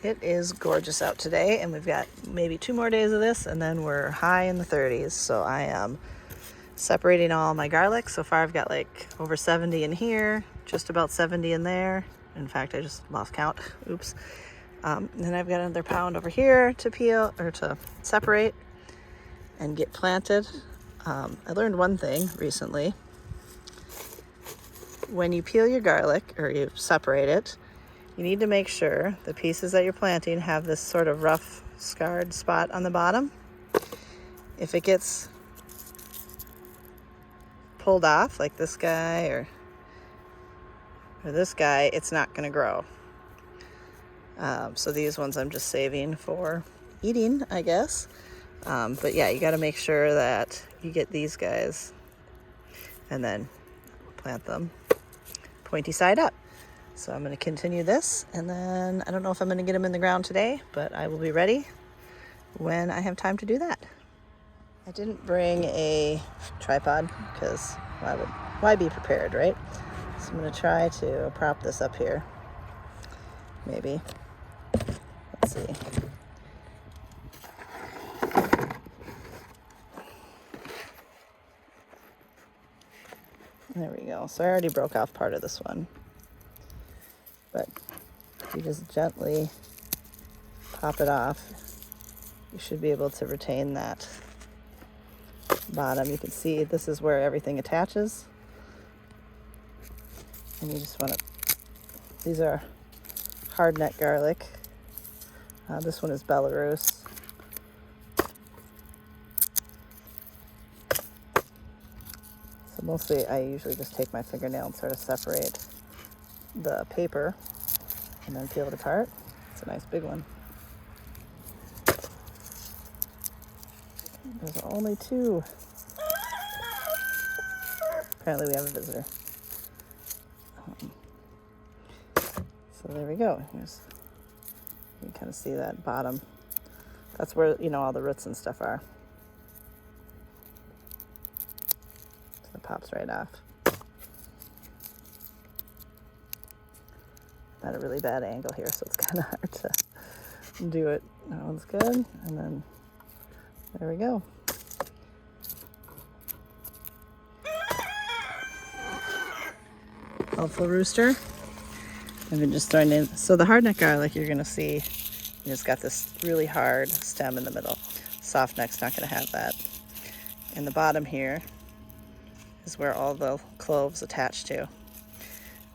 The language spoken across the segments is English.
It is gorgeous out today, and we've got maybe 2 more days of this, and then we're high in the 30s. So I am separating all my garlic. So far I've got like over 70 in here, just about 70 in there. In fact, I just lost count. Oops. And then I've got another pound over here to peel or to separate and get planted. I learned one thing recently. When you peel your garlic or you separate it, you need to make sure the pieces that you're planting have this sort of rough scarred spot on the bottom. If it gets pulled off like this guy or this guy, it's not going to grow. So these ones I'm just saving for eating, I guess. But yeah, you got to make sure that you get these guys and then plant them pointy side up. So I'm going to continue this, and then I don't know if I'm going to get them in the ground today, but I will be ready when I have time to do that. I didn't bring a tripod because why be prepared, right? So I'm going to try to prop this up here. Maybe. Let's see. There we go. So I already broke off part of this one. But if you just gently pop it off, you should be able to retain that bottom. You can see this is where everything attaches. And you just want to, these are hardneck garlic. This one is Belarus. So mostly I usually just take my fingernail and sort of separate the paper and then peel it apart. It's a nice big one. There's only 2. Apparently we have a visitor. So there we go. You can kind of see that bottom. That's where, all the roots and stuff are. So it pops right off. At a really bad angle here, so it's kind of hard to do it. That one's good, and then there we go. Helpful rooster. I've been just throwing in. So the hardneck garlic, you're gonna see, it's got this really hard stem in the middle. Soft neck's not gonna have that. And the bottom here is where all the cloves attach to,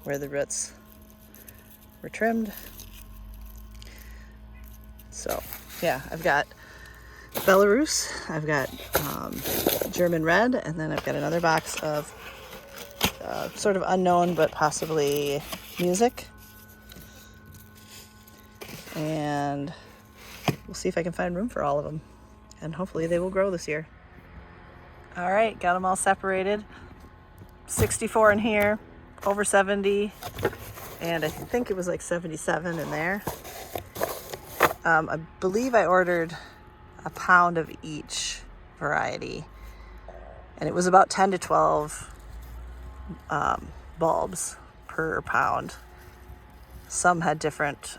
where the roots were trimmed. So yeah, I've got Belarus, I've got German red, and then I've got another box of sort of unknown but possibly music. And we'll see if I can find room for all of them, and hopefully they will grow this year. All right, got them all separated. 64 in here, over 70. And I think it was like 77 in there. I believe I ordered a pound of each variety. And it was about 10 to 12 bulbs per pound. Some had different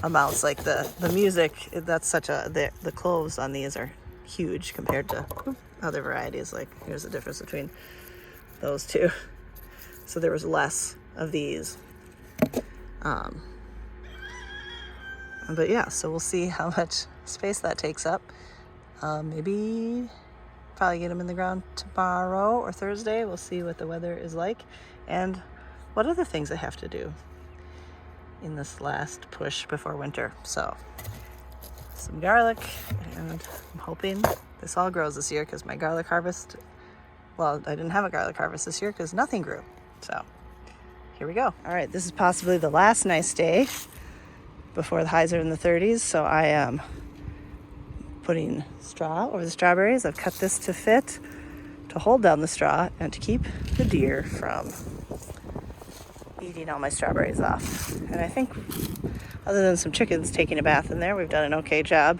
amounts, like the music, that's the cloves on these are huge compared to other varieties. Like, here's the difference between those two. So there was less of these. But yeah, so we'll see how much space that takes up. Maybe probably get them in the ground tomorrow or Thursday. We'll see what the weather is like and what other things I have to do in this last push before winter. So some garlic, and I'm hoping this all grows this year because my garlic harvest, well, I didn't have a garlic harvest this year because nothing grew. So here we go. All right, this is possibly the last nice day before the highs are in the 30s. So I am putting straw over the strawberries. I've cut this to fit, to hold down the straw and to keep the deer from eating all my strawberries off. And I think other than some chickens taking a bath in there, we've done an okay job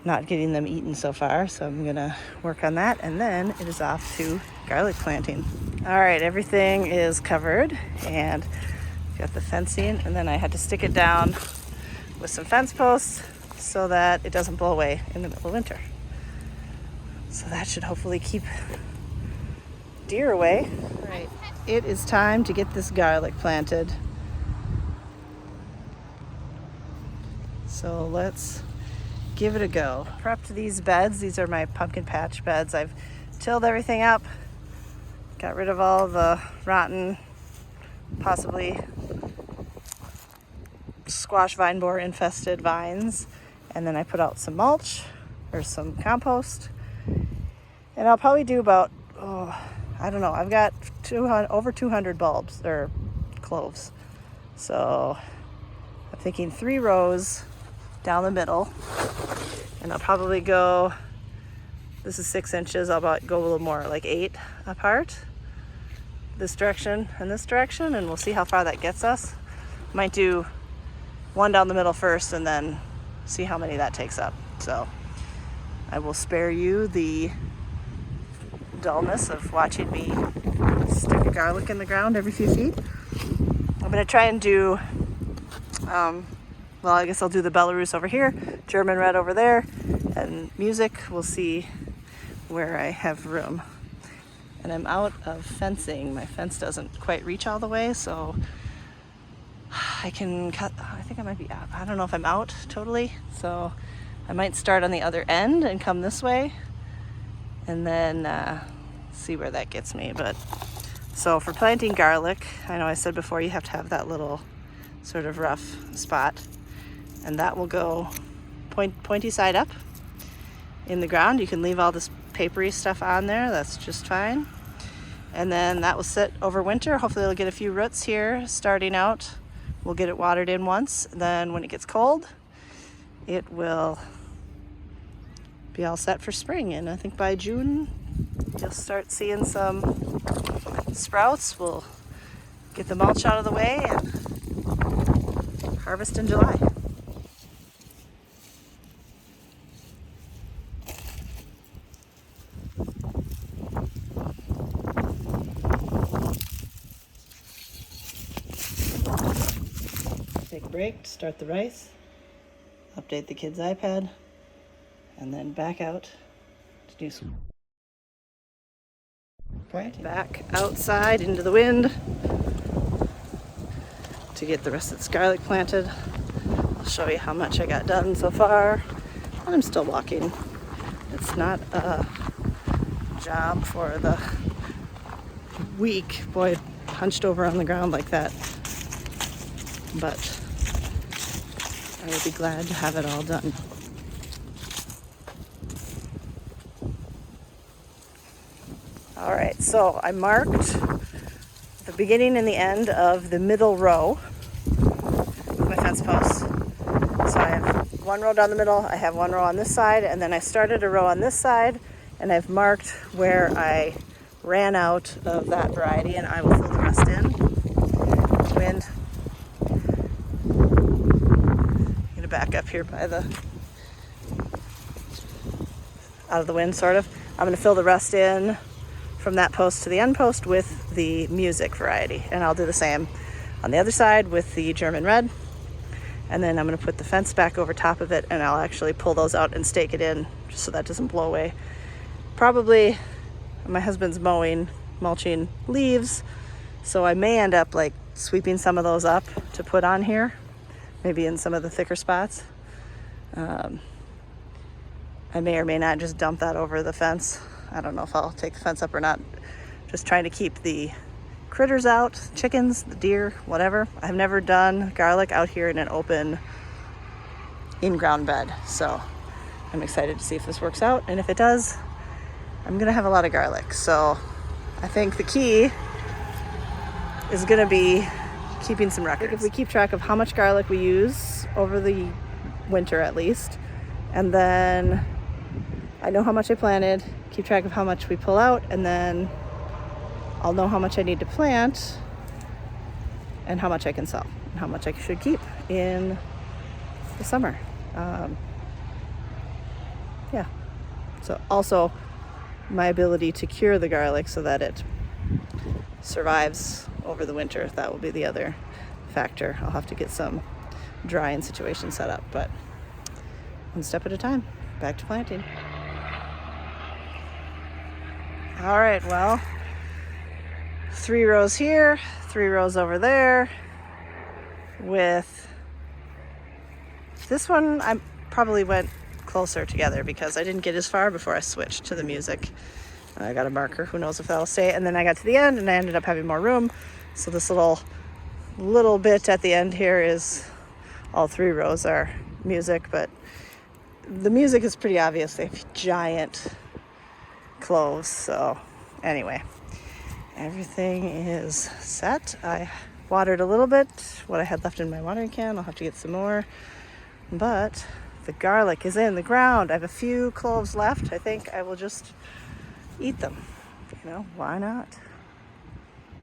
not getting them eaten so far. So I'm gonna work on that, and then it is off to garlic planting. All right, everything is covered and got the fencing, and then I had to stick it down with some fence posts so that it doesn't blow away in the middle of winter. So that should hopefully keep deer away. All right, it is time to get this garlic planted. So let's give it a go. Prepped these beds. These are my pumpkin patch beds. I've tilled everything up, got rid of all the rotten, possibly squash vine borer infested vines, and then I put out some mulch or some compost, and I'll probably do about, I don't know, I've got over 200 bulbs or cloves, so I'm thinking 3 rows down the middle, and I'll probably go, this is 6 inches, I'll about go a little more, like 8 apart, this direction and this direction, and we'll see how far that gets us. Might do 1 down the middle first and then see how many that takes up. So I will spare you the dullness of watching me stick a garlic in the ground every few feet. I'm going to try and do, well, I guess I'll do the Belarus over here, German red over there, and music. We'll see where I have room. And I'm out of fencing. My fence doesn't quite reach all the way, so I can cut, I think I might be out. I don't know if I'm out totally, so I might start on the other end and come this way and then see where that gets me. But so for planting garlic, I know I said before you have to have that little sort of rough spot, and that will go pointy side up in the ground. You can leave all this papery stuff on there, that's just fine. And then that will sit over winter. Hopefully it'll get a few roots here starting out. We'll get it watered in once. Then when it gets cold, it will be all set for spring. And I think by June, you'll start seeing some sprouts. We'll get the mulch out of the way and harvest in July. Take a break, start the rice, update the kids' iPad, and then back out to do some planting. Back outside into the wind to get the rest of this garlic planted. I'll show you how much I got done so far. And I'm still walking. It's not a job for the weak. Boy, hunched over on the ground like that. But I would be glad to have it all done. All right, so I marked the beginning and the end of the middle row with my fence posts. So I have 1 row down the middle, I have 1 row on this side, and then I started a row on this side, and I've marked where I ran out of that variety, and I will fill the rest in. Wind. Back up here by the out of the wind, sort of. I'm going to fill the rest in from that post to the end post with the music variety, and I'll do the same on the other side with the German red, and then I'm going to put the fence back over top of it, and I'll actually pull those out and stake it in just so that doesn't blow away. Probably my husband's mulching leaves, so I may end up like sweeping some of those up to put on here, maybe in some of the thicker spots. I may or may not just dump that over the fence. I don't know if I'll take the fence up or not. Just trying to keep the critters out, chickens, the deer, whatever. I've never done garlic out here in an open in-ground bed, so I'm excited to see if this works out. And if it does, I'm gonna have a lot of garlic. So I think the key is gonna be keeping some records. If we keep track of how much garlic we use over the winter at least, and then I know how much I planted, keep track of how much we pull out, and then I'll know how much I need to plant and how much I can sell and how much I should keep in the summer. Yeah. So also my ability to cure the garlic so that it survives over the winter. That will be the other factor. I'll have to get some drying situation set up, but one step at a time. Back to planting. All right, well, 3 rows here, 3 rows over there. With this one, I probably went closer together because I didn't get as far before I switched to the music. I got a marker, who knows if that'll stay. And then I got to the end and I ended up having more room. So this little bit at the end here is all 3 rows are music, but the music is pretty obvious. They have giant cloves. So anyway, everything is set. I watered a little bit, what I had left in my watering can. I'll have to get some more. But the garlic is in the ground. I have a few cloves left. I think I will just eat them. Why not?